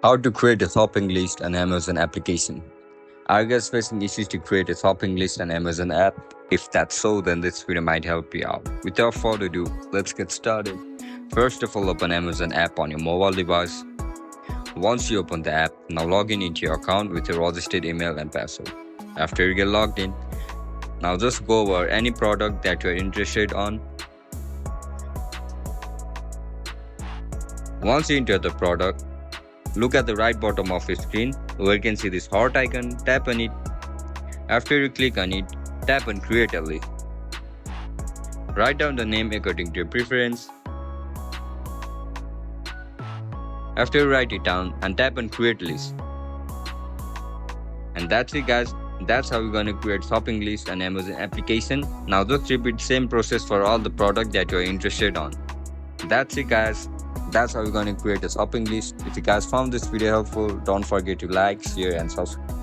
How to create a shopping list on Amazon application. Are you guys facing issues to create a shopping list on Amazon app? If that's so, then this video might help you out. Without further ado, let's get started. First of all, open Amazon app on your mobile device. Once you open the app, now log in into your account with your registered email and password. After you get logged in, now just go over any product that you're interested on. Once you enter the product, look at the right bottom of your screen where you can see this heart icon, tap on it. After you click on it, tap on create a list. Write down the name according to your preference. After you write it down, and tap on create list. And that's it guys, that's how you're gonna create shopping list on Amazon application. Now just repeat same process for all the product that you're interested on. That's it guys. That's how you're going to create a shopping list. If you guys found this video helpful, don't forget to like, share and subscribe.